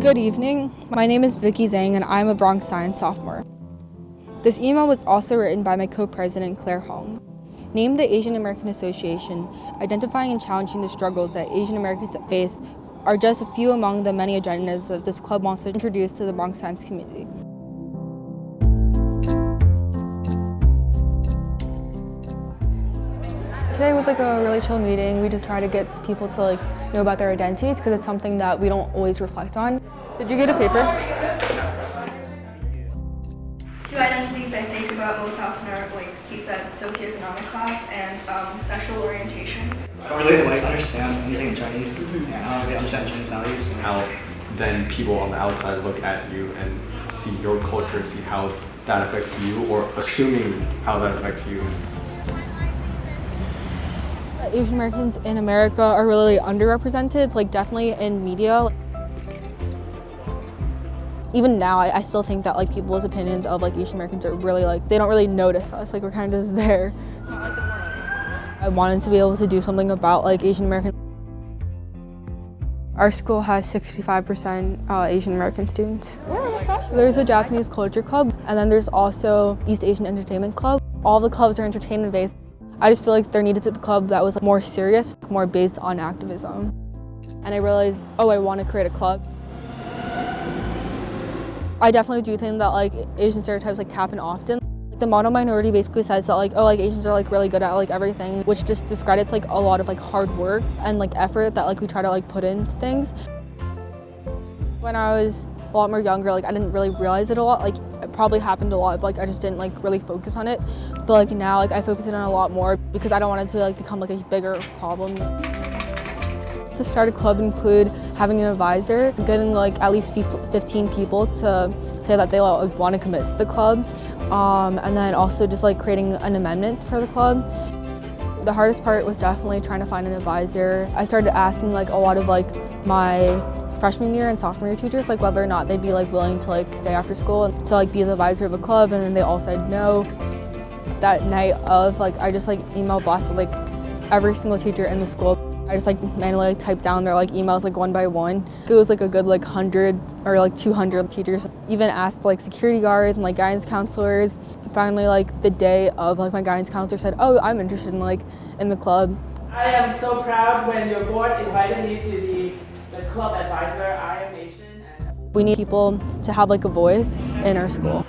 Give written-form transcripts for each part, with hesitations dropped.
Good evening, my name is Vicki Zheng and I'm a Bronx Science sophomore. This email was also written by my co-president Claire Hong. Named the Asian American Association, identifying and challenging the struggles that Asian Americans face are just a few among the many agendas that this club wants to introduce to the Bronx Science community. Today was a really chill meeting. We just try to get people to know about their identities because it's something that we don't always reflect on. Did you get a paper? Two identities I think about most often are, like he said, socioeconomic class and sexual orientation. I don't really understand anything in Chinese. I don't really understand Chinese values. How then people on the outside look at you and see your culture, see how that affects you, or assuming how that affects you. Asian Americans in America are really underrepresented, definitely in media. Even now, I still think that people's opinions of Asian Americans are really they don't really notice us. We're kind of just there. I wanted to be able to do something about Asian Americans. Our school has 65% Asian American students. There's a Japanese culture club, and then there's also East Asian Entertainment Club. All the clubs are entertainment based. I just feel there needed to be a club that was more serious, more based on activism. And I realized, I want to create a club. I definitely do think that Asian stereotypes happen often. The model minority basically says that Asians are really good at everything, which just discredits a lot of hard work and effort that we try to put into things. When I was a lot more younger, I didn't really realize it a lot. It probably happened a lot, but I just didn't really focus on it. But now I focus on it a lot more because I don't want it to become a bigger problem. To start a club include having an advisor, getting at least 15 people to say that they want to commit to the club, and then also just creating an amendment for the club. The hardest part was definitely trying to find an advisor. I started asking a lot of my freshman year and sophomore year teachers whether or not they'd be willing to stay after school to be the advisor of a club, and then they all said no. That night of I just email blasted every single teacher in the school. I just manually typed down their emails one by one. It was a good 100 or 200 teachers. Even asked security guards and guidance counselors. Finally the day of my guidance counselor said, I'm interested in the club. I am so proud when your board invited me to be the club advisor. I am Asian. We need people to have a voice in our school.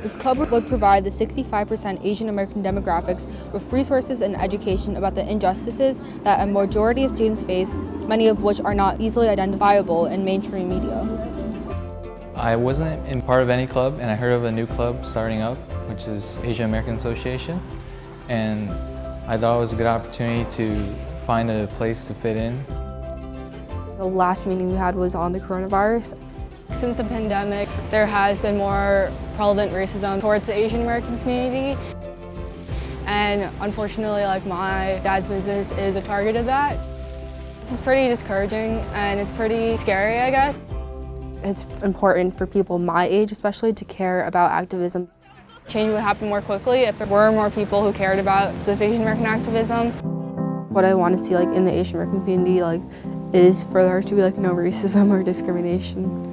This club would provide the 65% Asian American demographics with resources and education about the injustices that a majority of students face, many of which are not easily identifiable in mainstream media. I wasn't in part of any club, and I heard of a new club starting up, which is Asian American Association, and I thought it was a good opportunity to find a place to fit in. The last meeting we had was on the coronavirus. Since the pandemic, there has been more prevalent racism towards the Asian American community. And unfortunately, my dad's business is a target of that. It's pretty discouraging and it's pretty scary, I guess. It's important for people my age, especially, to care about activism. Change would happen more quickly if there were more people who cared about the Asian American activism. What I want to see in the Asian American community is for there to be no racism or discrimination.